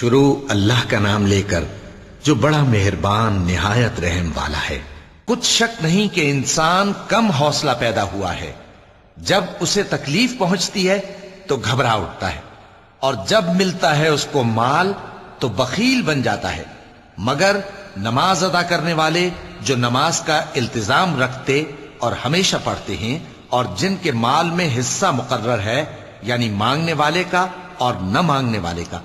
شروع اللہ کا نام لے کر جو بڑا مہربان نہایت رحم والا ہے۔ کچھ شک نہیں کہ انسان کم حوصلہ پیدا ہوا ہے۔ جب اسے تکلیف پہنچتی ہے تو گھبرا اٹھتا ہے، اور جب ملتا ہے اس کو مال تو بخیل بن جاتا ہے۔ مگر نماز ادا کرنے والے جو نماز کا التزام رکھتے اور ہمیشہ پڑھتے ہیں، اور جن کے مال میں حصہ مقرر ہے، یعنی مانگنے والے کا اور نہ مانگنے والے کا،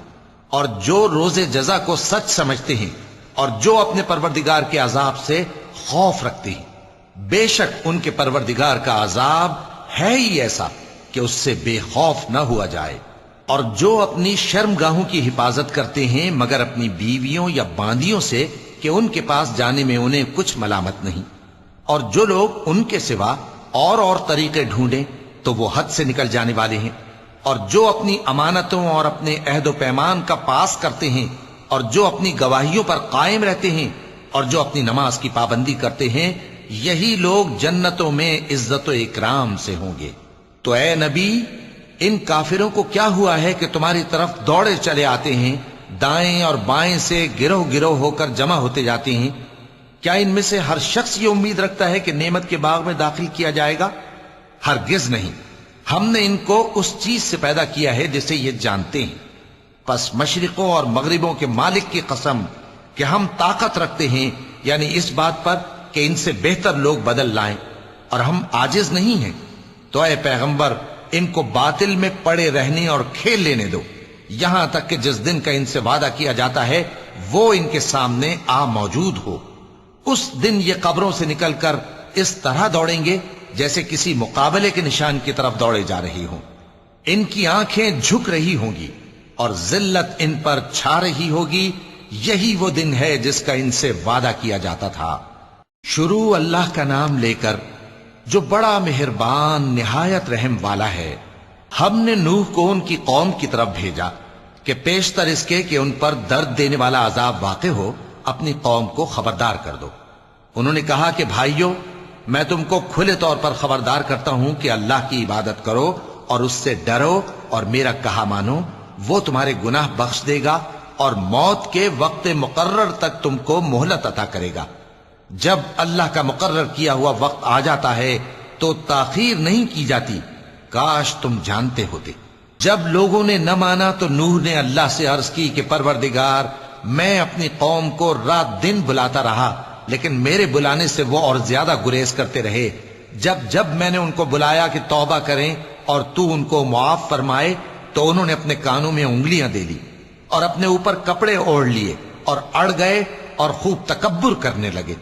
اور جو روز جزا کو سچ سمجھتے ہیں، اور جو اپنے پروردگار کے عذاب سے خوف رکھتے ہیں، بے شک ان کے پروردگار کا عذاب ہے ہی ایسا کہ اس سے بے خوف نہ ہوا جائے۔ اور جو اپنی شرمگاہوں کی حفاظت کرتے ہیں مگر اپنی بیویوں یا باندیوں سے کہ ان کے پاس جانے میں انہیں کچھ ملامت نہیں، اور جو لوگ ان کے سوا اور طریقے ڈھونڈیں تو وہ حد سے نکل جانے والے ہیں، اور جو اپنی امانتوں اور اپنے عہد و پیمان کا پاس کرتے ہیں، اور جو اپنی گواہیوں پر قائم رہتے ہیں، اور جو اپنی نماز کی پابندی کرتے ہیں، یہی لوگ جنتوں میں عزت و اکرام سے ہوں گے۔ تو اے نبی، ان کافروں کو کیا ہوا ہے کہ تمہاری طرف دوڑے چلے آتے ہیں، دائیں اور بائیں سے گروہ گروہ ہو کر جمع ہوتے جاتے ہیں؟ کیا ان میں سے ہر شخص یہ امید رکھتا ہے کہ نعمت کے باغ میں داخل کیا جائے گا؟ ہرگز نہیں۔ ہم نے ان کو اس چیز سے پیدا کیا ہے جسے یہ جانتے ہیں۔ پس مشرقوں اور مغربوں کے مالک کی قسم کہ ہم طاقت رکھتے ہیں، یعنی اس بات پر کہ ان سے بہتر لوگ بدل لائیں، اور ہم عاجز نہیں ہیں۔ تو اے پیغمبر، ان کو باطل میں پڑے رہنے اور کھیل لینے دو، یہاں تک کہ جس دن کا ان سے وعدہ کیا جاتا ہے وہ ان کے سامنے آ موجود ہو۔ اس دن یہ قبروں سے نکل کر اس طرح دوڑیں گے جیسے کسی مقابلے کے نشان کی طرف دوڑے جا رہی ہوں۔ ان کی آنکھیں جھک رہی ہوں گی اور ذلت ان پر چھا رہی ہوگی۔ یہی وہ دن ہے جس کا ان سے وعدہ کیا جاتا تھا۔ شروع اللہ کا نام لے کر جو بڑا مہربان نہایت رحم والا ہے۔ ہم نے نوح کو ان کی قوم کی طرف بھیجا کہ پیشتر اس کے کہ ان پر درد دینے والا عذاب واقع ہو، اپنی قوم کو خبردار کر دو۔ انہوں نے کہا کہ بھائیو، میں تم کو کھلے طور پر خبردار کرتا ہوں کہ اللہ کی عبادت کرو اور اس سے ڈرو اور میرا کہا مانو، وہ تمہارے گناہ بخش دے گا اور موت کے وقت مقرر تک تم کو مہلت عطا کرے گا۔ جب اللہ کا مقرر کیا ہوا وقت آ جاتا ہے تو تاخیر نہیں کی جاتی، کاش تم جانتے ہوتے۔ جب لوگوں نے نہ مانا تو نوح نے اللہ سے عرض کی کہ پروردگار، میں اپنی قوم کو رات دن بلاتا رہا، لیکن میرے بلانے سے وہ اور زیادہ گریز کرتے رہے۔ جب میں نے ان کو بلایا کہ توبہ کریں اور تو ان کو معاف فرمائے تو انہوں نے اپنے کانوں میں انگلیاں دے لی اور اپنے اوپر کپڑے اوڑھ لیے اور اڑ گئے اور خوب تکبر کرنے لگے۔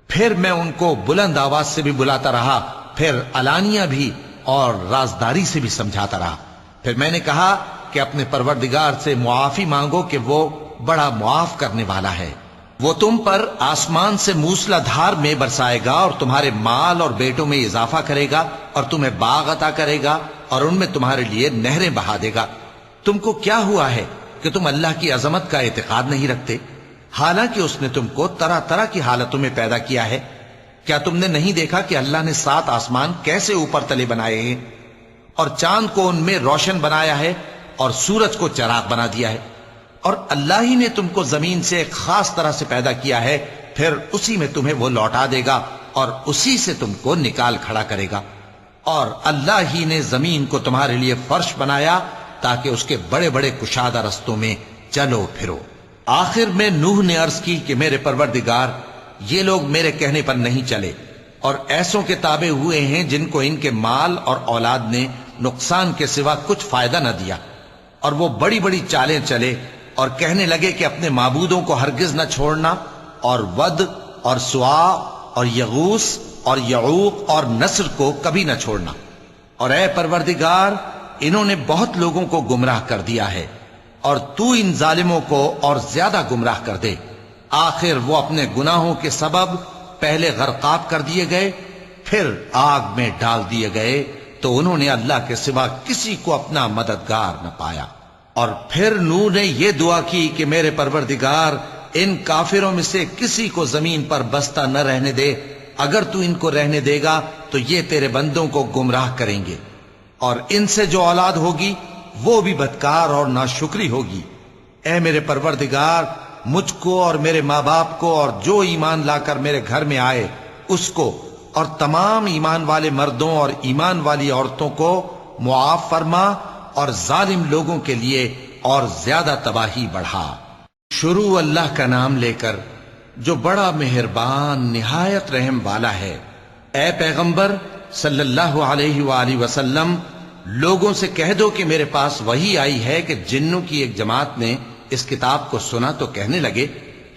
پھر میں ان کو بلند آواز سے بھی بلاتا رہا، پھر علانیہ بھی اور رازداری سے بھی سمجھاتا رہا۔ پھر میں نے کہا کہ اپنے پروردگار سے معافی مانگو کہ وہ بڑا معاف کرنے والا ہے۔ وہ تم پر آسمان سے موسلا دھار میں برسائے گا اور تمہارے مال اور بیٹوں میں اضافہ کرے گا اور تمہیں باغ عطا کرے گا اور ان میں تمہارے لیے نہریں بہا دے گا۔ تم کو کیا ہوا ہے کہ تم اللہ کی عظمت کا اعتقاد نہیں رکھتے، حالانکہ اس نے تم کو طرح طرح کی حالتوں میں پیدا کیا ہے؟ کیا تم نے نہیں دیکھا کہ اللہ نے 7 آسمان کیسے اوپر تلے بنائے ہیں، اور چاند کو ان میں روشن بنایا ہے اور سورج کو چراغ بنا دیا ہے؟ اور اللہ ہی نے تم کو زمین سے ایک خاص طرح سے پیدا کیا ہے، پھر اسی میں تمہیں وہ لوٹا دے گا اور اسی سے تم کو نکال کھڑا کرے گا۔ اور اللہ ہی نے زمین کو تمہارے لیے فرش بنایا تاکہ اس کے بڑے بڑے کشادہ رستوں میں چلو پھرو۔ آخر میں نوح نے عرض کی کہ میرے پروردگار، یہ لوگ میرے کہنے پر نہیں چلے اور ایسوں کے تابع ہوئے ہیں جن کو ان کے مال اور اولاد نے نقصان کے سوا کچھ فائدہ نہ دیا، اور وہ بڑی بڑی چالیں چلے اور کہنے لگے کہ اپنے معبودوں کو ہرگز نہ چھوڑنا، اور ود اور سوا اور یغوث اور یعوق اور نصر کو کبھی نہ چھوڑنا۔ اور اے پروردگار، انہوں نے بہت لوگوں کو گمراہ کر دیا ہے، اور تو ان ظالموں کو اور زیادہ گمراہ کر دے۔ آخر وہ اپنے گناہوں کے سبب پہلے غرقاب کر دیے گئے، پھر آگ میں ڈال دیے گئے، تو انہوں نے اللہ کے سوا کسی کو اپنا مددگار نہ پایا۔ اور پھر نوح نے یہ دعا کی کہ میرے پروردگار، ان کافروں میں سے کسی کو زمین پر بستہ نہ رہنے دے، اگر تو ان کو رہنے دے گا تو یہ تیرے بندوں کو گمراہ کریں گے، اور ان سے جو اولاد ہوگی وہ بھی بدکار اور ناشکری ہوگی۔ اے میرے پروردگار، مجھ کو اور میرے ماں باپ کو اور جو ایمان لا کر میرے گھر میں آئے اس کو اور تمام ایمان والے مردوں اور ایمان والی عورتوں کو معاف فرما اور ظالم لوگوں کے لیے اور زیادہ تباہی بڑھا۔ شروع اللہ کا نام لے کر جو بڑا مہربان نہایت رحم والا ہے۔ اے پیغمبر صلی اللہ علیہ وآلہ وسلم، لوگوں سے کہہ دو کہ میرے پاس وحی آئی ہے کہ جنوں کی ایک جماعت نے اس کتاب کو سنا تو کہنے لگے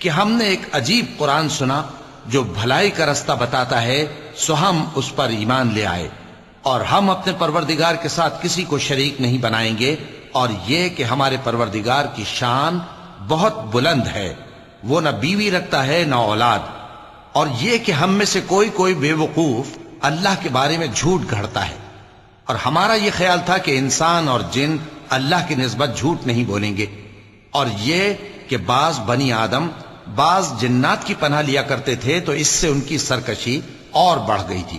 کہ ہم نے ایک عجیب قرآن سنا جو بھلائی کا رستہ بتاتا ہے، سو ہم اس پر ایمان لے آئے اور ہم اپنے پروردگار کے ساتھ کسی کو شریک نہیں بنائیں گے، اور یہ کہ ہمارے پروردگار کی شان بہت بلند ہے، وہ نہ بیوی رکھتا ہے نہ اولاد، اور یہ کہ ہم میں سے کوئی بے وقوف اللہ کے بارے میں جھوٹ گھڑتا ہے، اور ہمارا یہ خیال تھا کہ انسان اور جن اللہ کی نسبت جھوٹ نہیں بولیں گے، اور یہ کہ بعض بنی آدم بعض جنات کی پناہ لیا کرتے تھے تو اس سے ان کی سرکشی اور بڑھ گئی تھی،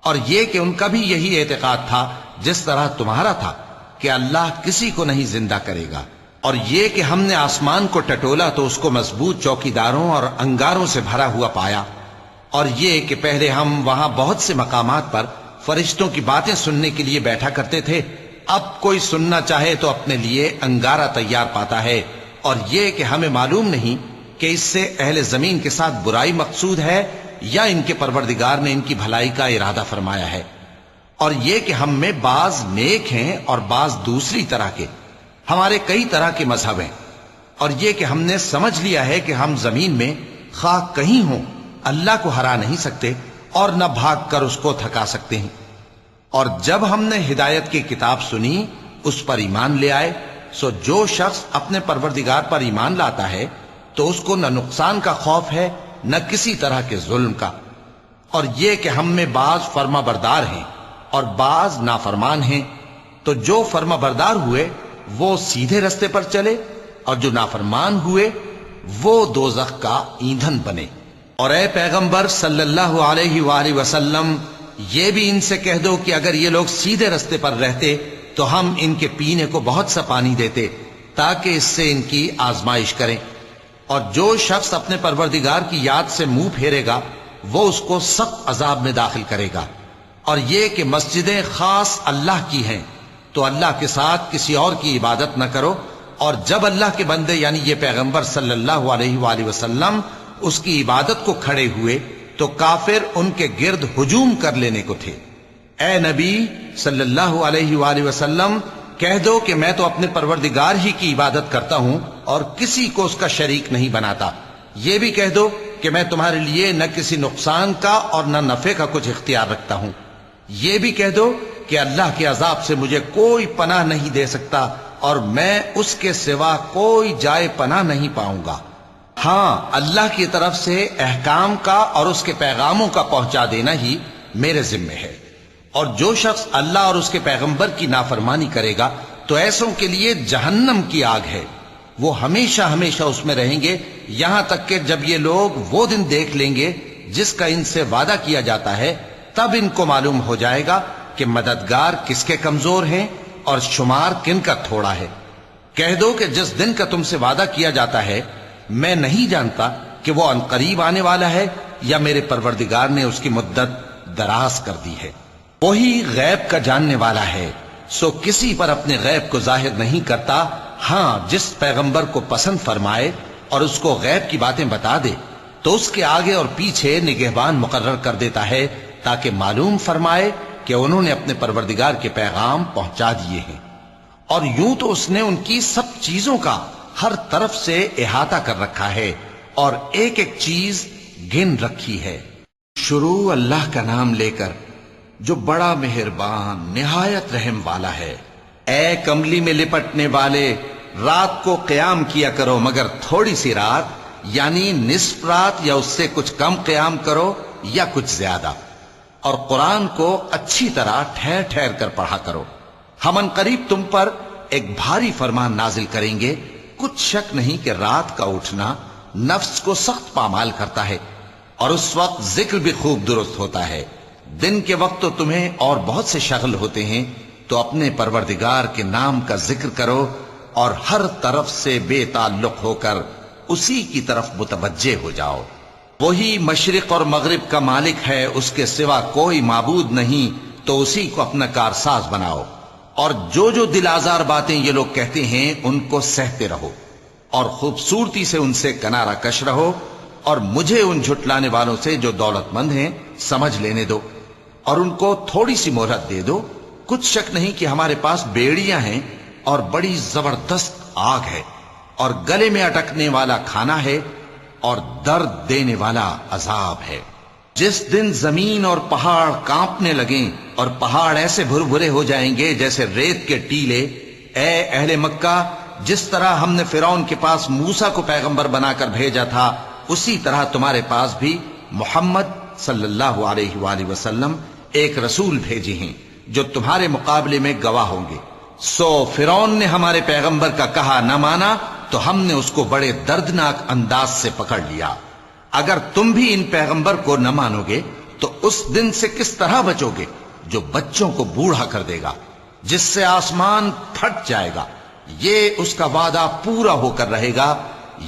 اور یہ کہ ان کا بھی یہی اعتقاد تھا جس طرح تمہارا تھا کہ اللہ کسی کو نہیں زندہ کرے گا، اور یہ کہ ہم نے آسمان کو ٹٹولا تو اس کو مضبوط چوکیداروں اور انگاروں سے بھرا ہوا پایا، اور یہ کہ پہلے ہم وہاں بہت سے مقامات پر فرشتوں کی باتیں سننے کے لیے بیٹھا کرتے تھے، اب کوئی سننا چاہے تو اپنے لیے انگارہ تیار پاتا ہے، اور یہ کہ ہمیں معلوم نہیں کہ اس سے اہل زمین کے ساتھ برائی مقصود ہے یا ان کے پروردگار نے ان کی بھلائی کا ارادہ فرمایا ہے، اور یہ کہ ہم میں بعض نیک ہیں اور بعض دوسری طرح کے، ہمارے کئی طرح کے مذہب ہیں، اور یہ کہ ہم نے سمجھ لیا ہے کہ ہم زمین میں خواہ کہیں ہوں اللہ کو ہرا نہیں سکتے اور نہ بھاگ کر اس کو تھکا سکتے ہیں، اور جب ہم نے ہدایت کی کتاب سنی اس پر ایمان لے آئے، سو جو شخص اپنے پروردگار پر ایمان لاتا ہے تو اس کو نہ نقصان کا خوف ہے نہ کسی طرح کے ظلم کا، اور یہ کہ ہم میں بعض فرما بردار ہیں اور بعض نافرمان ہیں، تو جو فرما بردار ہوئے وہ سیدھے رستے پر چلے اور جو نافرمان ہوئے وہ دوزخ کا ایندھن بنے۔ اور اے پیغمبر صلی اللہ علیہ وآلہ وسلم، یہ بھی ان سے کہہ دو کہ اگر یہ لوگ سیدھے رستے پر رہتے تو ہم ان کے پینے کو بہت سا پانی دیتے تاکہ اس سے ان کی آزمائش کریں، اور جو شخص اپنے پروردگار کی یاد سے منہ پھیرے گا وہ اس کو سخت عذاب میں داخل کرے گا، اور یہ کہ مسجدیں خاص اللہ کی ہیں تو اللہ کے ساتھ کسی اور کی عبادت نہ کرو، اور جب اللہ کے بندے یعنی یہ پیغمبر صلی اللہ علیہ وآلہ وسلم اس کی عبادت کو کھڑے ہوئے تو کافر ان کے گرد ہجوم کر لینے کو تھے۔ اے نبی صلی اللہ علیہ وآلہ وسلم، کہہ دو کہ میں تو اپنے پروردگار ہی کی عبادت کرتا ہوں اور کسی کو اس کا شریک نہیں بناتا، یہ بھی کہہ دو کہ میں تمہارے لیے نہ کسی نقصان کا اور نہ نفع کا کچھ اختیار رکھتا ہوں، یہ بھی کہہ دو کہ اللہ کے عذاب سے مجھے کوئی پناہ نہیں دے سکتا اور میں اس کے سوا کوئی جائے پناہ نہیں پاؤں گا، ہاں اللہ کی طرف سے احکام کا اور اس کے پیغاموں کا پہنچا دینا ہی میرے ذمہ ہے، اور جو شخص اللہ اور اس کے پیغمبر کی نافرمانی کرے گا تو ایسوں کے لیے جہنم کی آگ ہے، وہ ہمیشہ ہمیشہ اس میں رہیں گے، یہاں تک کہ جب یہ لوگ وہ دن دیکھ لیں گے جس کا ان سے وعدہ کیا جاتا ہے، تب ان کو معلوم ہو جائے گا کہ مددگار کس کے کمزور ہیں اور شمار کن کا تھوڑا ہے۔ کہہ دو کہ جس دن کا تم سے وعدہ کیا جاتا ہے میں نہیں جانتا کہ وہ عنقریب آنے والا ہے یا میرے پروردگار نے اس کی مدت دراز کر دی ہے، وہی غیب کا جاننے والا ہے، سو کسی پر اپنے غیب کو ظاہر نہیں کرتا، ہاں جس پیغمبر کو پسند فرمائے اور اس کو غیب کی باتیں بتا دے تو اس کے آگے اور پیچھے نگہبان مقرر کر دیتا ہے تاکہ معلوم فرمائے کہ انہوں نے اپنے پروردگار کے پیغام پہنچا دیے ہیں، اور یوں تو اس نے ان کی سب چیزوں کا ہر طرف سے احاطہ کر رکھا ہے اور ایک ایک چیز گن رکھی ہے۔ شروع اللہ کا نام لے کر جو بڑا مہربان نہایت رحم والا ہے۔ اے کملی میں لپٹنے والے، رات کو قیام کیا کرو مگر تھوڑی سی رات، یعنی نصف رات یا اس سے کچھ کم قیام کرو یا کچھ زیادہ، اور قرآن کو اچھی طرح ٹھہر ٹھہر کر پڑھا کرو، ہم ان قریب تم پر ایک بھاری فرمان نازل کریں گے، کچھ شک نہیں کہ رات کا اٹھنا نفس کو سخت پامال کرتا ہے اور اس وقت ذکر بھی خوب درست ہوتا ہے، دن کے وقت تو تمہیں اور بہت سے شغل ہوتے ہیں، تو اپنے پروردگار کے نام کا ذکر کرو اور ہر طرف سے بے تعلق ہو کر اسی کی طرف متوجہ ہو جاؤ۔ وہی مشرق اور مغرب کا مالک ہے، اس کے سوا کوئی معبود نہیں، تو اسی کو اپنا کارساز بناؤ۔ اور جو دل آزار باتیں یہ لوگ کہتے ہیں ان کو سہتے رہو، اور خوبصورتی سے ان سے کنارہ کش رہو، اور مجھے ان جھٹلانے والوں سے جو دولت مند ہیں سمجھ لینے دو، اور ان کو تھوڑی سی مہلت دے دو۔ کچھ شک نہیں کہ ہمارے پاس بیڑیاں ہیں اور بڑی زبردست آگ ہے، اور گلے میں اٹکنے والا کھانا ہے، اور درد دینے والا عذاب ہے۔ جس دن زمین اور پہاڑ کانپنے لگیں اور پہاڑ ایسے بھر بھرے ہو جائیں گے جیسے ریت کے ٹیلے، اے اہل مکہ، جس طرح ہم نے فرعون کے پاس موسیٰ کو پیغمبر بنا کر بھیجا تھا، اسی طرح تمہارے پاس بھی محمد صلی اللہ علیہ وآلہ وسلم ایک رسول بھیجے ہیں جو تمہارے مقابلے میں گواہ ہوں گے۔ سو فرعون نے ہمارے پیغمبر کا کہا نہ مانا تو ہم نے اس کو بڑے دردناک انداز سے پکڑ لیا۔ اگر تم بھی ان پیغمبر کو نہ مانو گے تو اس دن سے کس طرح بچو گے جو بچوں کو بوڑھا کر دے گا، جس سے آسمان پھٹ جائے گا۔ یہ اس کا وعدہ پورا ہو کر رہے گا۔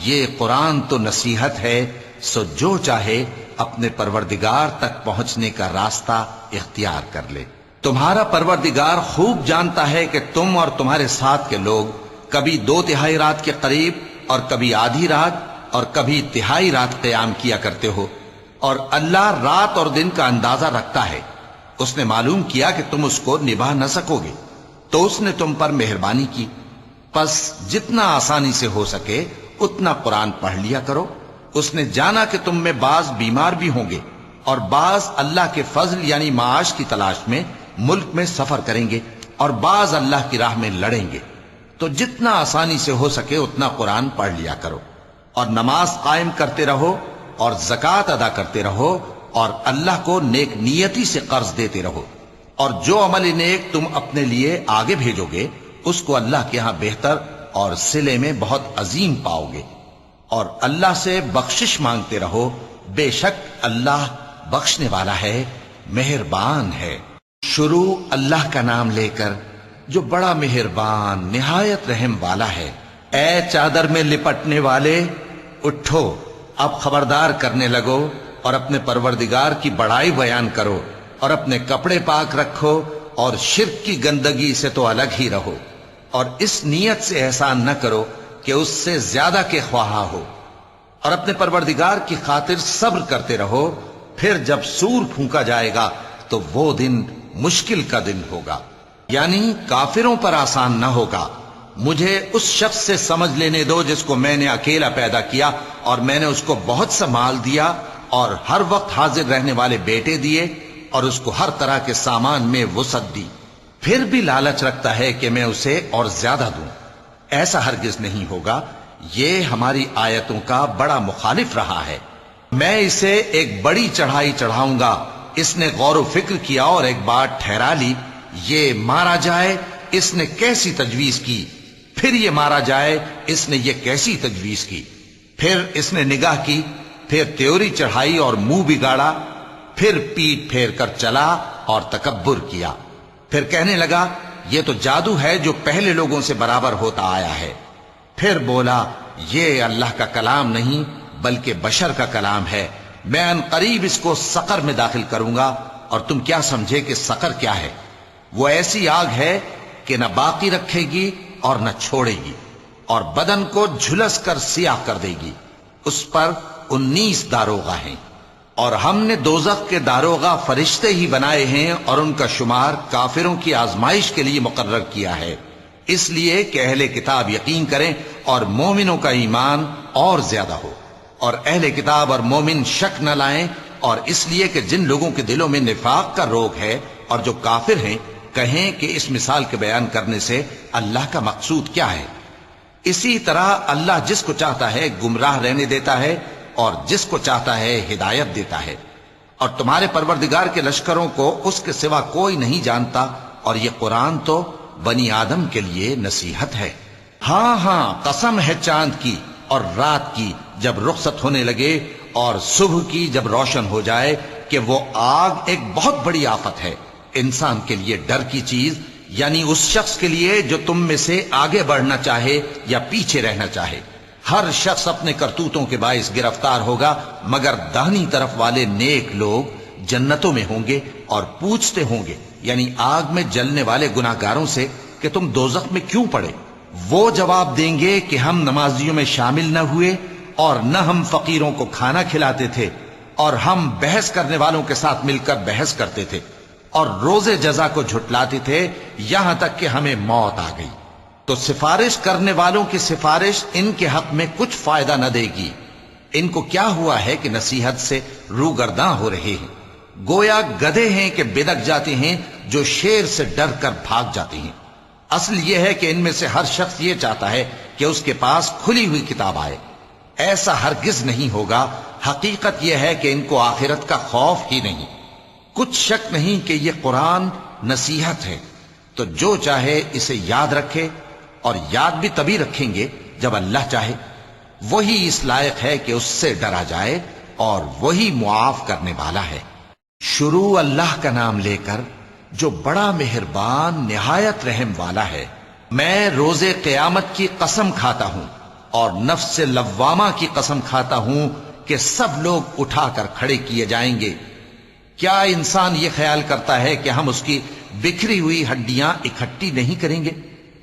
یہ قرآن تو نصیحت ہے، سو جو چاہے اپنے پروردگار تک پہنچنے کا راستہ اختیار کر لے۔ تمہارا پروردگار خوب جانتا ہے کہ تم اور تمہارے ساتھ کے لوگ کبھی 2/3 رات کے قریب اور کبھی آدھی رات اور کبھی تہائی رات قیام کیا کرتے ہو، اور اللہ رات اور دن کا اندازہ رکھتا ہے۔ اس نے معلوم کیا کہ تم اس کو نبھا نہ سکو گے تو اس نے تم پر مہربانی کی، پس جتنا آسانی سے ہو سکے اتنا قرآن پڑھ لیا کرو۔ اس نے جانا کہ تم میں بعض بیمار بھی ہوں گے اور بعض اللہ کے فضل یعنی معاش کی تلاش میں ملک میں سفر کریں گے اور بعض اللہ کی راہ میں لڑیں گے، تو جتنا آسانی سے ہو سکے اتنا قرآن پڑھ لیا کرو، اور نماز قائم کرتے رہو اور زکوٰۃ ادا کرتے رہو، اور اللہ کو نیک نیتی سے قرض دیتے رہو، اور جو عمل نیک تم اپنے لیے آگے بھیجو گے اس کو اللہ کے ہاں بہتر اور صلے میں بہت عظیم پاؤ گے، اور اللہ سے بخشش مانگتے رہو، بے شک اللہ بخشنے والا ہے، مہربان ہے۔ شروع اللہ کا نام لے کر جو بڑا مہربان نہایت رحم والا ہے۔ اے چادر میں لپٹنے والے، اٹھو، اب خبردار کرنے لگو اور اپنے پروردگار کی بڑائی بیان کرو، اور اپنے کپڑے پاک رکھو اور شرک کی گندگی سے تو الگ ہی رہو، اور اس نیت سے احسان نہ کرو کہ اس سے زیادہ کے خواہاں ہو، اور اپنے پروردگار کی خاطر صبر کرتے رہو۔ پھر جب سور پھونکا جائے گا تو وہ دن مشکل کا دن ہوگا، یعنی کافروں پر آسان نہ ہوگا۔ مجھے اس شخص سے سمجھ لینے دو جس کو میں نے اکیلا پیدا کیا، اور میں نے اس کو بہت سا مال دیا اور ہر وقت حاضر رہنے والے بیٹے دیے، اور اس کو ہر طرح کے سامان میں وسعت دی، پھر بھی لالچ رکھتا ہے کہ میں اسے اور زیادہ دوں۔ ایسا ہرگز نہیں ہوگا، یہ ہماری آیتوں کا بڑا مخالف رہا ہے۔ میں اسے ایک بڑی چڑھائی چڑھاؤں گا۔ اس نے غور و فکر کیا اور ایک بات ٹھہرا لی، یہ مارا جائے، اس نے کیسی تجویز کی، پھر یہ مارا جائے، اس نے یہ کیسی تجویز کی۔ پھر اس نے نگاہ کی، پھر تیوری چڑھائی اور منہ بگاڑا، پھر پیٹ پھیر کر چلا اور تکبر کیا، پھر کہنے لگا یہ تو جادو ہے جو پہلے لوگوں سے برابر ہوتا آیا ہے۔ پھر بولا یہ اللہ کا کلام نہیں بلکہ بشر کا کلام ہے، میں ان قریب اس کو سقر میں داخل کروں گا، اور تم کیا سمجھے کہ سقر کیا ہے؟ وہ ایسی آگ ہے کہ نہ باقی رکھے گی اور نہ چھوڑے گی، اور بدن کو جھلس کر سیاہ کر دے گی۔ اس پر 19 داروغہ ہیں، اور ہم نے دوزخ کے داروغہ فرشتے ہی بنائے ہیں، اور ان کا شمار کافروں کی آزمائش کے لیے مقرر کیا ہے، اس لیے کہ اہل کتاب یقین کریں اور مومنوں کا ایمان اور زیادہ ہو، اور اہل کتاب اور مومن شک نہ لائیں، اور اس لیے کہ جن لوگوں کے دلوں میں نفاق کا روگ ہے اور جو کافر ہیں کہیں کہ اس مثال کے بیان کرنے سے اللہ کا مقصود کیا ہے۔ اسی طرح اللہ جس کو چاہتا ہے گمراہ رہنے دیتا ہے اور جس کو چاہتا ہے ہدایت دیتا ہے، اور تمہارے پروردگار کے لشکروں کو اس کے سوا کوئی نہیں جانتا، اور یہ قرآن تو بنی آدم کے لیے نصیحت ہے۔ ہاں ہاں، قسم ہے چاند کی اور رات کی جب رخصت ہونے لگے، اور صبح کی جب روشن ہو جائے، کہ وہ آگ ایک بہت بڑی آفت ہے، انسان کے لیے ڈر کی چیز، یعنی اس شخص کے لیے جو تم میں سے آگے بڑھنا چاہے یا پیچھے رہنا چاہے. ہر شخص اپنے کرتوتوں کے باعث گرفتار ہوگا، مگر داہنی طرف والے نیک لوگ جنتوں میں ہوں گے اور پوچھتے ہوں گے، یعنی آگ میں جلنے والے گناہگاروں سے، کہ تم دوزخ میں کیوں پڑے؟ وہ جواب دیں گے کہ ہم نمازیوں میں شامل نہ ہوئے، اور نہ ہم فقیروں کو کھانا کھلاتے تھے، اور ہم بحث کرنے والوں کے ساتھ مل کر بحث کرتے تھے، اور روز جزا کو جھٹلاتے تھے، یہاں تک کہ ہمیں موت آ گئی. تو سفارش کرنے والوں کی سفارش ان کے حق میں کچھ فائدہ نہ دے گی. ان کو کیا ہوا ہے کہ نصیحت سے روگرداں ہو رہے ہیں؟ گویا گدھے ہیں کہ بدک جاتے ہیں، جو شیر سے ڈر کر بھاگ جاتے ہیں. اصل یہ ہے کہ ان میں سے ہر شخص یہ چاہتا ہے کہ اس کے پاس کھلی ہوئی کتاب آئے. ایسا ہرگز نہیں ہوگا. حقیقت یہ ہے کہ ان کو آخرت کا خوف ہی نہیں. کچھ شک نہیں کہ یہ قرآن نصیحت ہے، تو جو چاہے اسے یاد رکھے، اور یاد بھی تبھی رکھیں گے جب اللہ چاہے. وہی اس لائق ہے کہ اس سے ڈرا جائے، اور وہی معاف کرنے والا ہے. شروع اللہ کا نام لے کر جو بڑا مہربان نہایت رحم والا ہے. میں روز قیامت کی قسم کھاتا ہوں، اور نفس لوامہ کی قسم کھاتا ہوں کہ سب لوگ اٹھا کر کھڑے کیے جائیں گے. کیا انسان یہ خیال کرتا ہے کہ ہم اس کی بکھری ہوئی ہڈیاں اکٹھی نہیں کریں گے؟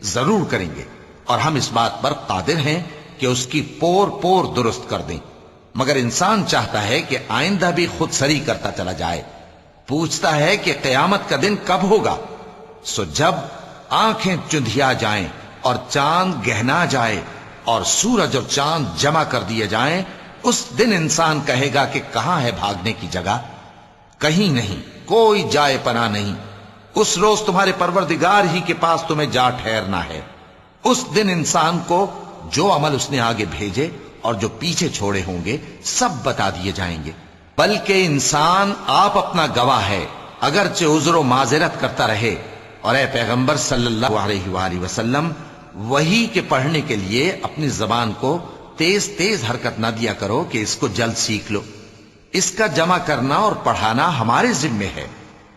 ضرور کریں گے، اور ہم اس بات پر قادر ہیں کہ اس کی پور پور درست کر دیں. مگر انسان چاہتا ہے کہ آئندہ بھی خود سری کرتا چلا جائے. پوچھتا ہے کہ قیامت کا دن کب ہوگا؟ سو جب آنکھیں چندھیا جائیں، اور چاند گہنا جائے، اور سورج اور چاند جمع کر دیے جائیں، اس دن انسان کہے گا کہ کہاں ہے بھاگنے کی جگہ؟ کہیں نہیں، کوئی جائے پناہ نہیں. اس روز تمہارے پروردگار ہی کے پاس تمہیں جا ٹھہرنا ہے. اس دن انسان کو جو عمل اس نے آگے بھیجے اور جو پیچھے چھوڑے ہوں گے سب بتا دیے جائیں گے. بلکہ انسان آپ اپنا گواہ ہے، اگرچہ عذر و معذرت کرتا رہے. اور اے پیغمبر صلی اللہ علیہ وآلہ وسلم، وحی کے پڑھنے کے لیے اپنی زبان کو تیز تیز حرکت نہ دیا کرو کہ اس کو جلد سیکھ لو. اس کا جمع کرنا اور پڑھانا ہمارے ذمے ہے.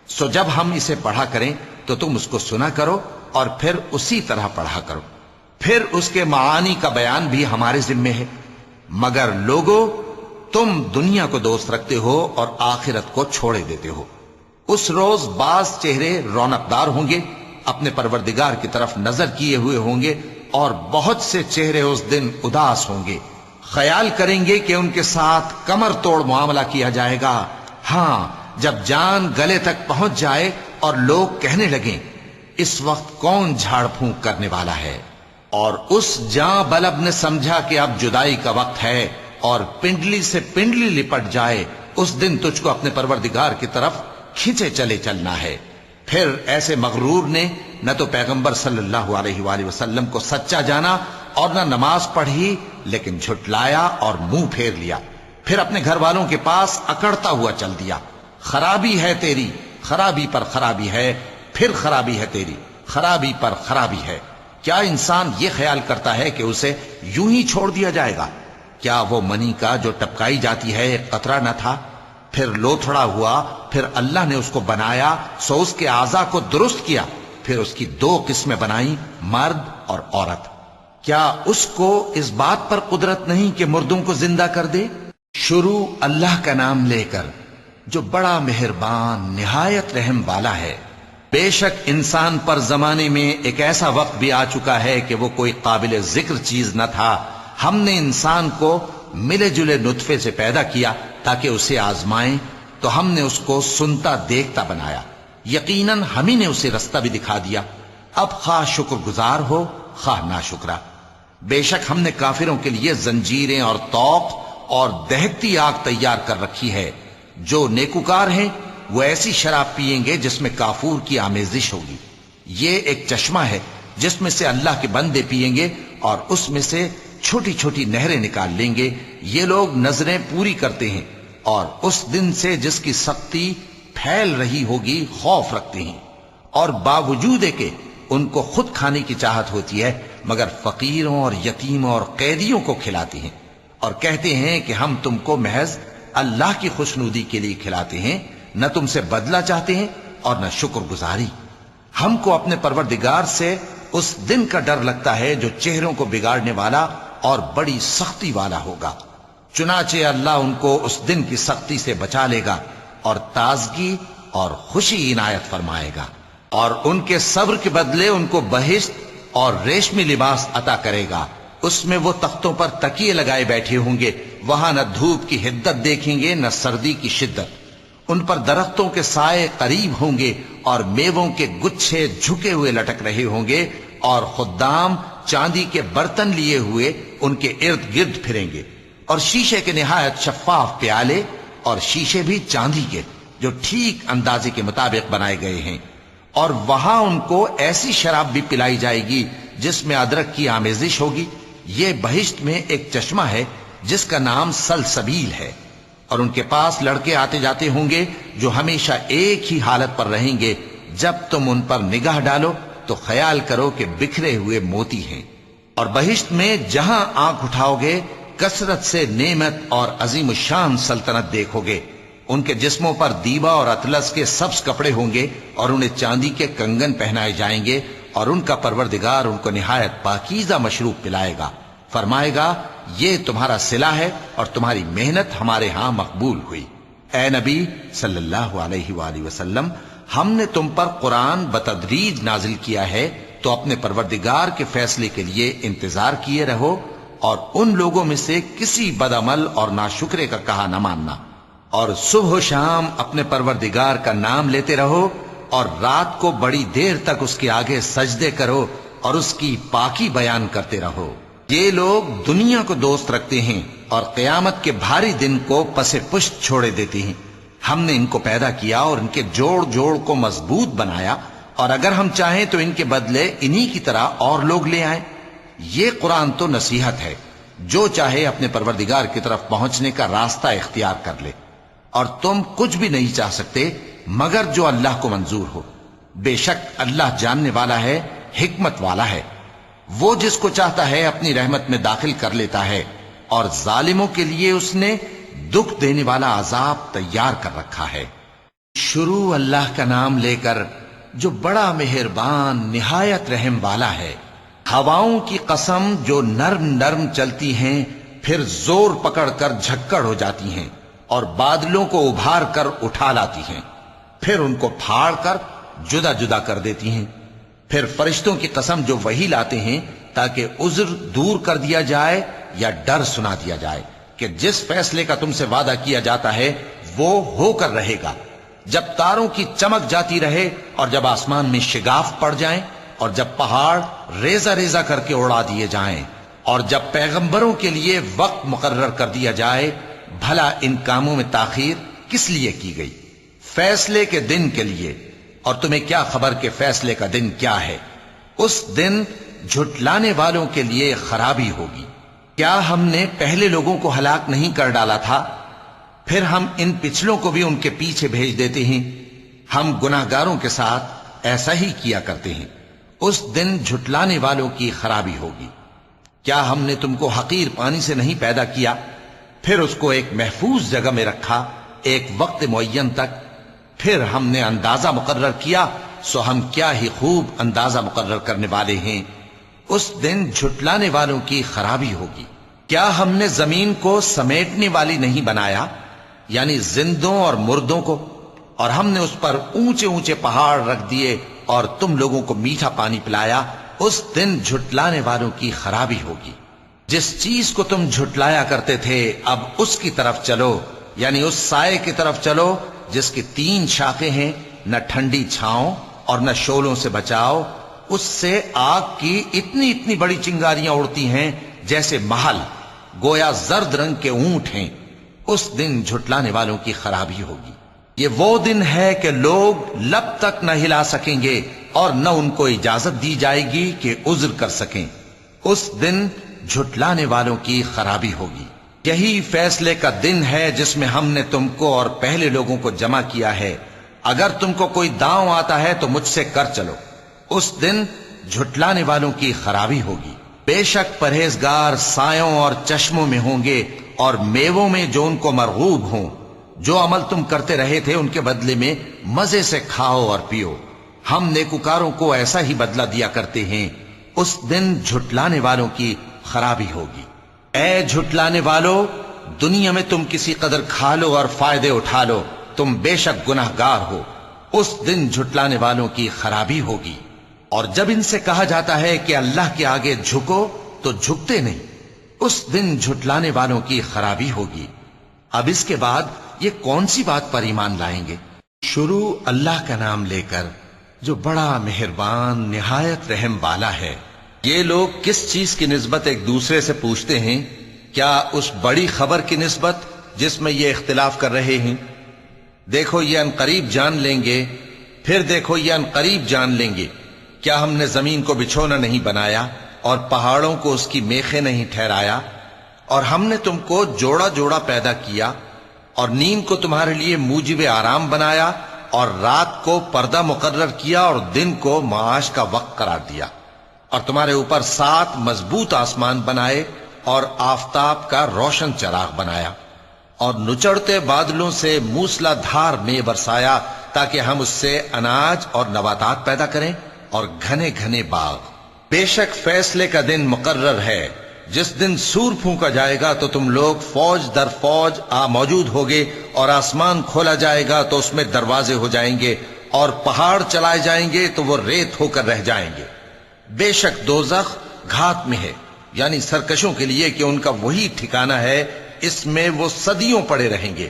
سو جب ہم اسے پڑھا کریں تو تم اس کو سنا کرو، اور پھر اسی طرح پڑھا کرو. پھر اس کے معانی کا بیان بھی ہمارے ذمے ہے. مگر لوگو، تم دنیا کو دوست رکھتے ہو اور آخرت کو چھوڑے دیتے ہو. اس روز بعض چہرے رونقدار ہوں گے، اپنے پروردگار کی طرف نظر کیے ہوئے ہوں گے، اور بہت سے چہرے اس دن اداس ہوں گے. خیال کریں گے کہ ان کے ساتھ کمر توڑ معاملہ کیا جائے گا. ہاں، جب جان گلے تک پہنچ جائے اور لوگ کہنے لگیں اس وقت کون جھاڑ پھونک کرنے والا ہے، اور اس جاں بلب نے سمجھا کہ اب جدائی کا وقت ہے، اور پنڈلی سے پنڈلی لپٹ جائے، اس دن تجھ کو اپنے پروردگار کی طرف کھینچے چلے چلنا ہے. پھر ایسے مغرور نے نہ تو پیغمبر صلی اللہ علیہ وآلہ وسلم کو سچا جانا، اور نہ نماز پڑھی، لیکن جھٹلایا اور منہ پھیر لیا. پھر اپنے گھر والوں کے پاس اکڑتا ہوا چل دیا. خرابی ہے تیری، خرابی پر خرابی ہے، پھر خرابی ہے تیری، خرابی پر خرابی ہے. کیا انسان یہ خیال کرتا ہے کہ اسے یوں ہی چھوڑ دیا جائے گا؟ کیا وہ منی کا جو ٹپکائی جاتی ہے ایک قطرہ نہ تھا؟ پھر لوتھڑا ہوا، پھر اللہ نے اس کو بنایا، سو اس کے اعضاء کو درست کیا، پھر اس کی دو قسمیں بنائیں، مرد اور عورت. کیا اس کو اس بات پر قدرت نہیں کہ مردوں کو زندہ کر دے؟ شروع اللہ کا نام لے کر جو بڑا مہربان نہایت رحم والا ہے. بے شک انسان پر زمانے میں ایک ایسا وقت بھی آ چکا ہے کہ وہ کوئی قابل ذکر چیز نہ تھا. ہم نے انسان کو ملے جلے نطفے سے پیدا کیا تاکہ اسے آزمائیں، تو ہم نے اس کو سنتا دیکھتا بنایا. یقیناً ہم ہی نے اسے رستہ بھی دکھا دیا. اب خواہ شکر گزار ہو خواہ ناشکرا. بے شک ہم نے کافروں کے لیے زنجیریں اور طوق اور دہکتی آگ تیار کر رکھی ہے. جو نیکوکار ہیں وہ ایسی شراب پیئیں گے جس میں کافور کی آمیزش ہوگی. یہ ایک چشمہ ہے جس میں سے اللہ کے بندے پیئیں گے، اور اس میں سے چھوٹی چھوٹی نہریں نکال لیں گے. یہ لوگ نظریں پوری کرتے ہیں، اور اس دن سے جس کی سختی پھیل رہی ہوگی خوف رکھتے ہیں. اور باوجود کہ ان کو خود کھانے کی چاہت ہوتی ہے، مگر فقیروں اور یتیموں اور قیدیوں کو کھلاتے ہیں، اور کہتے ہیں کہ ہم تم کو محض اللہ کی خوشنودی کے لیے کھلاتے ہیں، نہ تم سے بدلہ چاہتے ہیں اور نہ شکر گزاری. ہم کو اپنے پروردگار سے اس دن کا ڈر لگتا ہے جو چہروں کو بگاڑنے والا اور بڑی سختی والا ہوگا۔ چنانچہ اللہ ان کو اس دن کی سختی سے بچا لے گا اور تازگی اور خوشی عنایت فرمائے گا، اور ان کے صبر کے بدلے ان کو بہشت اور ریشمی لباس عطا کرے گا۔ اس میں وہ تختوں پر تکیے لگائے بیٹھے ہوں گے، وہاں نہ دھوپ کی حدت دیکھیں گے نہ سردی کی شدت۔ ان پر درختوں کے سائے قریب ہوں گے اور میووں کے گچھے جھکے ہوئے لٹک رہے ہوں گے، اور خدام چاندی کے برتن لیے ہوئے ان کے ارد گرد پھریں گے، اور شیشے کے نہایت شفاف پیالے، اور شیشے بھی چاندی کے جو ٹھیک اندازے کے مطابق بنائے گئے ہیں۔ اور وہاں ان کو ایسی شراب بھی پلائی جائے گی جس میں ادرک کی آمیزش ہوگی۔ یہ بہشت میں ایک چشمہ ہے جس کا نام سلسبیل ہے، اور ان کے پاس لڑکے آتے جاتے ہوں گے جو ہمیشہ ایک ہی حالت پر رہیں گے۔ جب تم ان پر نگاہ ڈالو تو خیال کرو کہ بکھرے ہوئے موتی ہیں۔ اور بہشت میں جہاں آنکھ اٹھاؤ گے کثرت سے نعمت اور عظیم الشان سلطنت دیکھو گے۔ ان کے جسموں پر دیبا اور اطلس کے سبز کپڑے ہوں گے، اور انہیں چاندی کے کنگن پہنائے جائیں گے، اور ان کا پروردگار ان کو نہایت پاکیزہ مشروب پلائے گا، فرمائے گا یہ تمہارا صلہ ہے اور تمہاری محنت ہمارے ہاں مقبول ہوئی۔ اے نبی صلی اللہ علیہ وآلہ وسلم، ہم نے تم پر قرآن بتدریج نازل کیا ہے، تو اپنے پروردگار کے فیصلے کے لیے انتظار کیے رہو، اور ان لوگوں میں سے کسی بدعمل اور ناشکرے کا کہا نہ ماننا، اور صبح و شام اپنے پروردگار کا نام لیتے رہو، اور رات کو بڑی دیر تک اس کے آگے سجدے کرو اور اس کی پاکی بیان کرتے رہو۔ یہ لوگ دنیا کو دوست رکھتے ہیں اور قیامت کے بھاری دن کو پس پشت چھوڑے دیتے ہیں۔ ہم نے ان کو پیدا کیا اور ان کے جوڑ جوڑ کو مضبوط بنایا، اور اگر ہم چاہیں تو ان کے بدلے انہی کی طرح اور لوگ لے آئیں۔ یہ قرآن تو نصیحت ہے، جو چاہے اپنے پروردگار کی طرف پہنچنے کا راستہ اختیار کر لے، اور تم کچھ بھی نہیں چاہ سکتے مگر جو اللہ کو منظور ہو۔ بے شک اللہ جاننے والا ہے، حکمت والا ہے۔ وہ جس کو چاہتا ہے اپنی رحمت میں داخل کر لیتا ہے، اور ظالموں کے لیے اس نے دکھ دینے والا عذاب تیار کر رکھا ہے۔ شروع اللہ کا نام لے کر جو بڑا مہربان نہایت رحم والا ہے۔ ہواؤں کی قسم جو نرم نرم چلتی ہیں پھر زور پکڑ کر جھکڑ ہو جاتی ہیں، اور بادلوں کو ابھار کر اٹھا لاتی ہیں، پھر ان کو پھاڑ کر جدا جدا کر دیتی ہیں۔ پھر فرشتوں کی قسم جو وہی لاتے ہیں تاکہ عذر دور کر دیا جائے یا ڈر سنا دیا جائے کہ جس فیصلے کا تم سے وعدہ کیا جاتا ہے وہ ہو کر رہے گا، جب تاروں کی چمک جاتی رہے، اور جب آسمان میں شگاف پڑ جائیں، اور جب پہاڑ ریزہ ریزہ کر کے اڑا دیے جائیں، اور جب پیغمبروں کے لیے وقت مقرر کر دیا جائے۔ بھلا ان کاموں میں تاخیر کس لیے کی گئی؟ فیصلے کے دن کے لیے، اور تمہیں کیا خبر کہ فیصلے کا دن کیا ہے؟ اس دن جھٹلانے والوں کے لیے خرابی ہوگی۔ کیا ہم نے پہلے لوگوں کو ہلاک نہیں کر ڈالا تھا؟ پھر ہم ان پچھلوں کو بھی ان کے پیچھے بھیج دیتے ہیں۔ ہم گناہگاروں کے ساتھ ایسا ہی کیا کرتے ہیں۔ اس دن جھٹلانے والوں کی خرابی ہوگی۔ کیا ہم نے تم کو حقیر پانی سے نہیں پیدا کیا، پھر اس کو ایک محفوظ جگہ میں رکھا ایک وقت معین تک، پھر ہم نے اندازہ مقرر کیا، سو ہم کیا ہی خوب اندازہ مقرر کرنے والے ہیں۔ اس دن جھٹلانے والوں کی خرابی ہوگی۔ کیا ہم نے زمین کو سمیٹنے والی نہیں بنایا، یعنی زندوں اور مردوں کو، اور ہم نے اس پر اونچے اونچے پہاڑ رکھ دیے اور تم لوگوں کو میٹھا پانی پلایا۔ اس دن جھٹلانے والوں کی خرابی ہوگی۔ جس چیز کو تم جھٹلایا کرتے تھے اب اس کی طرف چلو، یعنی اس سائے کی طرف چلو جس کی 3 شاخیں ہیں، نہ ٹھنڈی چھاؤں اور نہ شولوں سے بچاؤ۔ اس سے آگ کی اتنی اتنی بڑی چنگاریاں اڑتی ہیں جیسے محل، گویا زرد رنگ کے اونٹ ہیں۔ اس دن جھٹلانے والوں کی خرابی ہوگی۔ یہ وہ دن ہے کہ لوگ لب تک نہ ہلا سکیں گے اور نہ ان کو اجازت دی جائے گی کہ عذر کر سکیں۔ اس دن جھٹلانے والوں کی خرابی ہوگی۔ یہی فیصلے کا دن ہے جس میں ہم نے تم کو اور پہلے لوگوں کو جمع کیا ہے۔ اگر تم کو کوئی داؤں آتا ہے تو مجھ سے کر چلو۔ اس دن جھٹلانے والوں کی خرابی ہوگی۔ بے شک پرہیزگار سایوں اور چشموں میں ہوں گے اور میووں میں جو ان کو مرغوب ہوں۔ جو عمل تم کرتے رہے تھے ان کے بدلے میں مزے سے کھاؤ اور پیو۔ ہم نیکوکاروں کو ایسا ہی بدلہ دیا کرتے ہیں، اس دن جھٹلانے والوں کی خرابی ہوگی۔ اے جھٹلانے والو، دنیا میں تم کسی قدر کھا لو اور فائدے اٹھا لو، تم بے شک گناہگار ہو، اس دن جھٹلانے والوں کی خرابی ہوگی۔ اور جب ان سے کہا جاتا ہے کہ اللہ کے آگے جھکو تو جھکتے نہیں، اس دن جھٹلانے والوں کی خرابی ہوگی۔ اب اس کے بعد یہ کون سی بات پر ایمان لائیں گے؟ شروع اللہ کا نام لے کر جو بڑا مہربان نہایت رحم والا ہے۔ یہ لوگ کس چیز کی نسبت ایک دوسرے سے پوچھتے ہیں؟ کیا اس بڑی خبر کی نسبت جس میں یہ اختلاف کر رہے ہیں؟ دیکھو یہ انقریب جان لیں گے، پھر دیکھو یہ انقریب جان لیں گے۔ کیا ہم نے زمین کو بچھونا نہیں بنایا اور پہاڑوں کو اس کی میخیں نہیں ٹھہرایا؟ اور ہم نے تم کو جوڑا جوڑا پیدا کیا اور نیند کو تمہارے لیے موجب آرام بنایا اور رات کو پردہ مقرر کیا اور دن کو معاش کا وقت قرار دیا، اور تمہارے اوپر 7 مضبوط آسمان بنائے اور آفتاب کا روشن چراغ بنایا، اور نچڑتے بادلوں سے موسلا دھار میں برسایا تاکہ ہم اس سے اناج اور نباتات پیدا کریں اور گھنے گھنے باغ۔ بے شک فیصلے کا دن مقرر ہے، جس دن سور پھونکا جائے گا تو تم لوگ فوج در فوج موجود ہوگے، اور آسمان کھولا جائے گا تو اس میں دروازے ہو جائیں گے، اور پہاڑ چلائے جائیں گے تو وہ ریت ہو کر رہ جائیں گے۔ بے شک دوزخ گھات میں ہے، یعنی سرکشوں کے لیے کہ ان کا وہی ٹھکانہ ہے، اس میں وہ صدیوں پڑے رہیں گے۔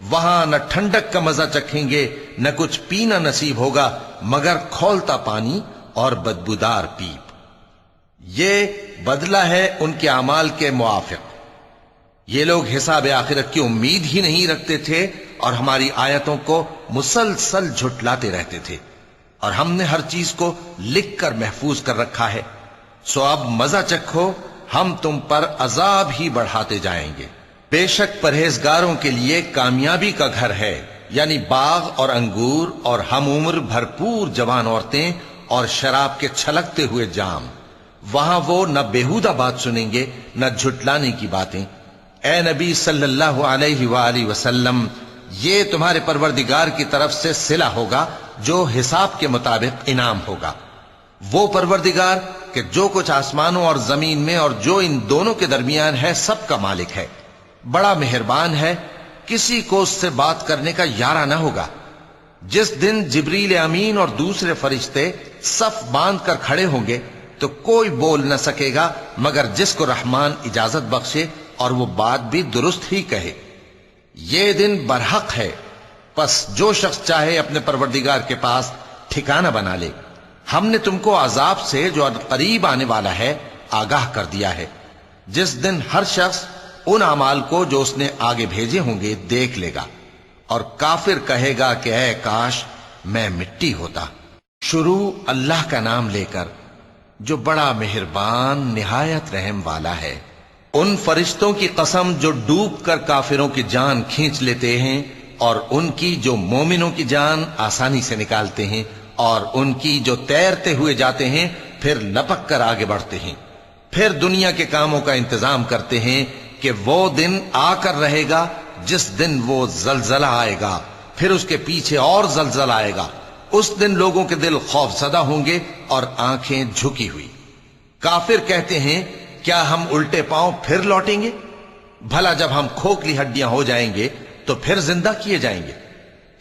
وہاں نہ ٹھنڈک کا مزہ چکھیں گے، نہ کچھ پینا نصیب ہوگا مگر کھولتا پانی اور بدبودار پیپ۔ یہ بدلہ ہے ان کے اعمال کے موافق۔ یہ لوگ حساب آخرت کی امید ہی نہیں رکھتے تھے اور ہماری آیتوں کو مسلسل جھٹلاتے رہتے تھے، اور ہم نے ہر چیز کو لکھ کر محفوظ کر رکھا ہے۔ سو اب مزہ چکھو، ہم تم پر عذاب ہی بڑھاتے جائیں گے۔ بے شک پرہیزگاروں کے لیے کامیابی کا گھر ہے، یعنی باغ اور انگور اور ہم عمر بھرپور جوان عورتیں اور شراب کے چھلکتے ہوئے جام۔ وہاں وہ نہ بیہودہ بات سنیں گے نہ جھٹلانے کی باتیں۔ اے نبی صلی اللہ علیہ وآلہ وسلم، یہ تمہارے پروردگار کی طرف سے صلہ ہوگا جو حساب کے مطابق انعام ہوگا۔ وہ پروردگار کہ جو کچھ آسمانوں اور زمین میں اور جو ان دونوں کے درمیان ہے سب کا مالک ہے، بڑا مہربان ہے، کسی کو اس سے بات کرنے کا یارہ نہ ہوگا۔ جس دن جبریل امین اور دوسرے فرشتے صف باندھ کر کھڑے ہوں گے تو کوئی بول نہ سکے گا مگر جس کو رحمان اجازت بخشے اور وہ بات بھی درست ہی کہے۔ یہ دن برحق ہے، پس جو شخص چاہے اپنے پروردگار کے پاس ٹھکانہ بنا لے۔ ہم نے تم کو عذاب سے جو قریب آنے والا ہے آگاہ کر دیا ہے، جس دن ہر شخص ان اعمال کو جو اس نے آگے بھیجے ہوں گے دیکھ لے گا، اور کافر کہے گا کہ اے کاش میں مٹی ہوتا۔ شروع اللہ کا نام لے کر جو بڑا مہربان نہایت رحم والا ہے۔ ان فرشتوں کی قسم جو ڈوب کر کافروں کی جان کھینچ لیتے ہیں، اور ان کی جو مومنوں کی جان آسانی سے نکالتے ہیں، اور ان کی جو تیرتے ہوئے جاتے ہیں پھر لپک کر آگے بڑھتے ہیں، پھر دنیا کے کاموں کا انتظام کرتے ہیں کہ وہ دن آ کر رہے گا جس دن وہ زلزلہ آئے گا، پھر اس کے پیچھے اور زلزلہ آئے گا۔ اس دن لوگوں کے دل خوف زدہ ہوں گے اور آنکھیں جھکی ہوئی۔ کافر کہتے ہیں کیا ہم الٹے پاؤں پھر لوٹیں گے؟ بھلا جب ہم کھوکھلی ہڈیاں ہو جائیں گے تو پھر زندہ کیے جائیں گے؟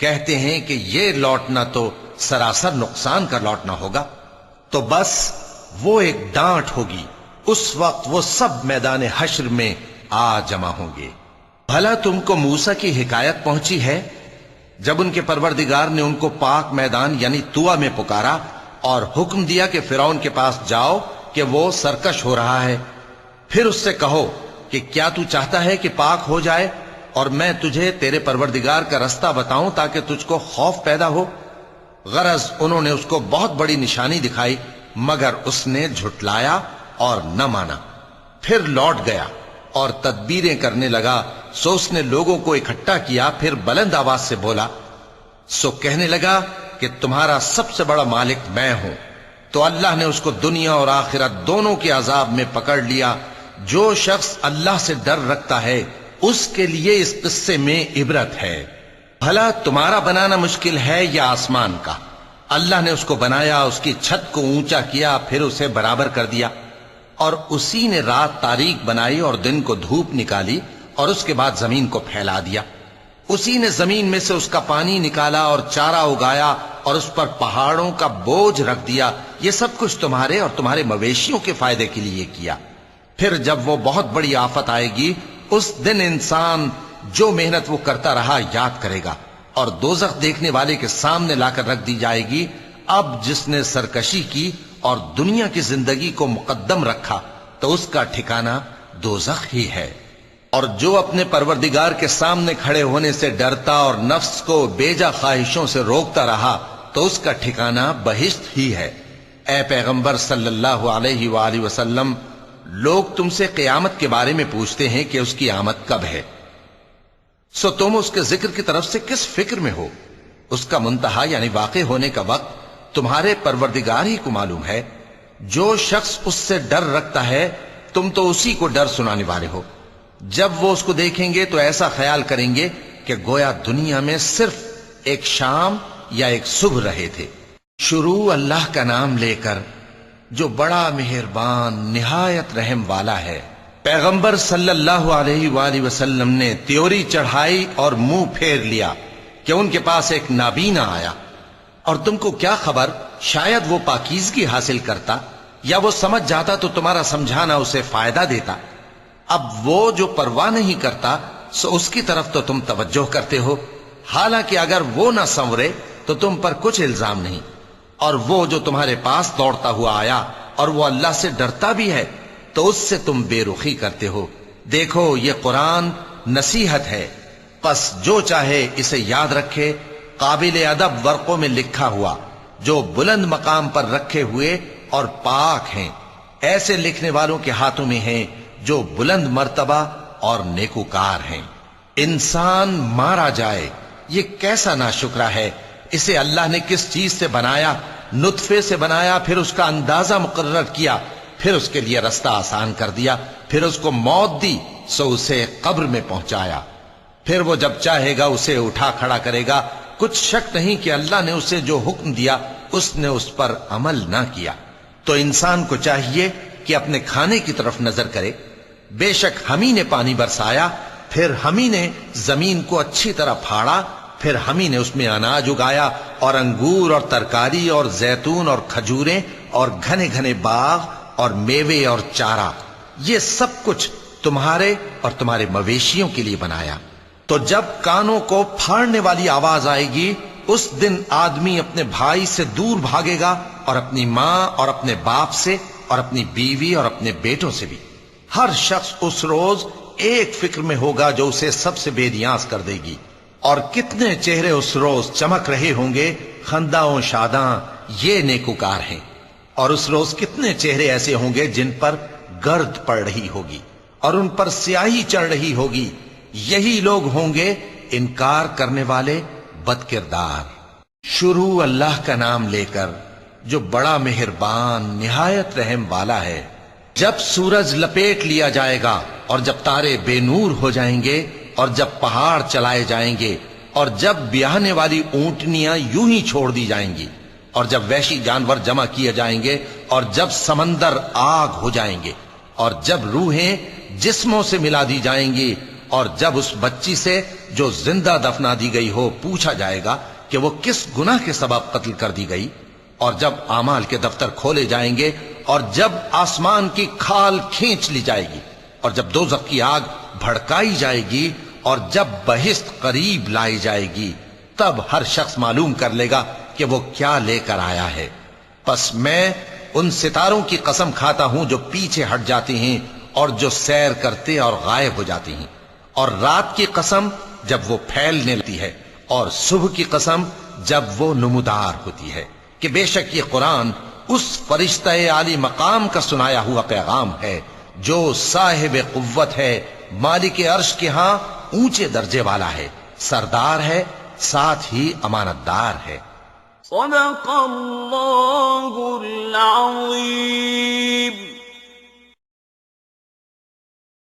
کہتے ہیں کہ یہ لوٹنا تو سراسر نقصان کا لوٹنا ہوگا۔ تو بس وہ ایک ڈانٹ ہوگی، اس وقت وہ سب میدان حشر میں آ جمع ہوں گے۔ بھلا تم کو موسیٰ کی حکایت پہنچی ہے جب ان کے پروردگار نے ان کو پاک میدان یعنی طوٰ میں پکارا اور حکم دیا کہ فرعون کے پاس جاؤ کہ وہ سرکش ہو رہا ہے، پھر اس سے کہو کہ کیا تو چاہتا ہے کہ پاک ہو جائے اور میں تجھے تیرے پروردگار کا رستہ بتاؤں تاکہ تجھ کو خوف پیدا ہو؟ غرض انہوں نے اس کو بہت بڑی نشانی دکھائی مگر اس نے جھٹلایا اور نہ مانا، پھر لوٹ گیا اور تدبیریں کرنے لگا۔ سو اس نے لوگوں کو اکٹھا کیا، پھر بلند آواز سے بولا، سو کہنے لگا کہ تمہارا سب سے بڑا مالک میں ہوں۔ تو اللہ نے اس کو دنیا اور آخرت دونوں کے عذاب میں پکڑ لیا۔ جو شخص اللہ سے ڈر رکھتا ہے اس کے لیے اس قصے میں عبرت ہے۔ بھلا تمہارا بنانا مشکل ہے یا آسمان کا؟ اللہ نے اس کو بنایا، اس کی چھت کو اونچا کیا، پھر اسے برابر کر دیا، اور اسی نے رات تاریک بنائی اور دن کو دھوپ نکالی، اور اس کے بعد زمین کو پھیلا دیا۔ اسی نے زمین میں سے اس کا پانی نکالا اور چارہ اگایا اور اس پر پہاڑوں کا بوجھ رکھ دیا۔ یہ سب کچھ تمہارے اور تمہارے مویشیوں کے فائدے کے لیے کیا۔ پھر جب وہ بہت بڑی آفت آئے گی، اس دن انسان جو محنت وہ کرتا رہا یاد کرے گا، اور دوزخ دیکھنے والے کے سامنے لا کر رکھ دی جائے گی۔ اب جس نے سرکشی کی اور دنیا کی زندگی کو مقدم رکھا تو اس کا ٹھکانہ دوزخ ہی ہے، اور جو اپنے پروردگار کے سامنے کھڑے ہونے سے ڈرتا اور نفس کو بیجا خواہشوں سے روکتا رہا تو اس کا ٹھکانہ بہشت ہی ہے۔ اے پیغمبر صلی اللہ علیہ وآلہ وسلم، لوگ تم سے قیامت کے بارے میں پوچھتے ہیں کہ اس کی آمد کب ہے، سو تم اس کے ذکر کی طرف سے کس فکر میں ہو؟ اس کا منتہا یعنی واقع ہونے کا وقت تمہارے پروردگار ہی کو معلوم ہے۔ جو شخص اس سے ڈر رکھتا ہے تم تو اسی کو ڈر سنانے والے ہو۔ جب وہ اس کو دیکھیں گے تو ایسا خیال کریں گے کہ گویا دنیا میں صرف ایک شام یا ایک صبح رہے تھے۔ شروع اللہ کا نام لے کر جو بڑا مہربان نہایت رحم والا ہے۔ پیغمبر صلی اللہ علیہ وآلہ وسلم نے تیوری چڑھائی اور منہ پھیر لیا کہ ان کے پاس ایک نابینا آیا، اور تم کو کیا خبر، شاید وہ پاکیزگی حاصل کرتا یا وہ سمجھ جاتا تو تمہارا سمجھانا اسے فائدہ دیتا۔ اب وہ جو پرواہ نہیں کرتا سو اس کی طرف تو تم توجہ کرتے ہو، حالانکہ اگر وہ نہ سنورے تو تم پر کچھ الزام نہیں۔ اور وہ جو تمہارے پاس دوڑتا ہوا آیا اور وہ اللہ سے ڈرتا بھی ہے تو اس سے تم بے رخی کرتے ہو۔ دیکھو یہ قرآن نصیحت ہے، پس جو چاہے اسے یاد رکھے۔ قابل ادب ورقوں میں لکھا ہوا، جو بلند مقام پر رکھے ہوئے اور پاک ہیں، ایسے لکھنے والوں کے ہاتھوں میں ہیں جو بلند مرتبہ اور نیکوکار ہیں۔ انسان مارا جائے، یہ کیسا ناشکرا ہے۔ اسے اللہ نے کس چیز سے بنایا؟ نطفے سے بنایا، پھر اس کا اندازہ مقرر کیا، پھر اس کے لیے رستہ آسان کر دیا، پھر اس کو موت دی سو اسے قبر میں پہنچایا، پھر وہ جب چاہے گا اسے اٹھا کھڑا کرے گا۔ کچھ شک نہیں کہ اللہ نے اسے جو حکم دیا اس نے اس پر عمل نہ کیا۔ تو انسان کو چاہیے کہ اپنے کھانے کی طرف نظر کرے۔ بے شک ہم ہی نے پانی برسایا، پھر ہم ہی نے زمین کو اچھی طرح پھاڑا، پھر ہم ہی نے اس میں اناج اگایا اور انگور اور ترکاری اور زیتون اور کھجوریں اور گھنے گھنے باغ اور میوے اور چارہ، یہ سب کچھ تمہارے اور تمہارے مویشیوں کے لیے بنایا۔ تو جب کانوں کو پھاڑنے والی آواز آئے گی اس دن آدمی اپنے بھائی سے دور بھاگے گا، اور اپنی ماں اور اپنے باپ سے اور اپنی بیوی اور اپنے بیٹوں سے بھی۔ ہر شخص اس روز ایک فکر میں ہوگا جو اسے سب سے بے نیاز کر دے گی۔ اور کتنے چہرے اس روز چمک رہے ہوں گے، خنداں و شاداں، یہ نیکوکار ہیں۔ اور اس روز کتنے چہرے ایسے ہوں گے جن پر گرد پڑ رہی ہوگی اور ان پر سیاہی چڑھ رہی ہوگی، یہی لوگ ہوں گے انکار کرنے والے بد کردار۔ شروع اللہ کا نام لے کر جو بڑا مہربان نہایت رحم والا ہے۔ جب سورج لپیٹ لیا جائے گا اور جب تارے بے نور ہو جائیں گے اور جب پہاڑ چلائے جائیں گے اور جب بیاہنے والی اونٹنیاں یوں ہی چھوڑ دی جائیں گی اور جب وحشی جانور جمع کیے جائیں گے اور جب سمندر آگ ہو جائیں گے اور جب روحیں جسموں سے ملا دی جائیں گی اور جب اس بچی سے جو زندہ دفنا دی گئی ہو پوچھا جائے گا کہ وہ کس گناہ کے سبب قتل کر دی گئی، اور جب اعمال کے دفتر کھولے جائیں گے اور جب آسمان کی کھال کھینچ لی جائے گی اور جب دوزخ کی آگ بھڑکائی جائے گی اور جب بہشت قریب لائی جائے گی، تب ہر شخص معلوم کر لے گا کہ وہ کیا لے کر آیا ہے۔ پس میں ان ستاروں کی قسم کھاتا ہوں جو پیچھے ہٹ جاتے ہیں اور جو سیر کرتے اور غائب ہو جاتے ہیں، اور رات کی قسم جب وہ پھیلنے لگتی ہے، اور صبح کی قسم جب وہ نمودار ہوتی ہے، کہ بے شک یہ قرآن اس فرشتہ عالی مقام کا سنایا ہوا پیغام ہے جو صاحب قوت ہے، مالک عرش کے ہاں اونچے درجے والا ہے، سردار ہے، ساتھ ہی امانت دار ہے۔ صدق اللہ العظیم۔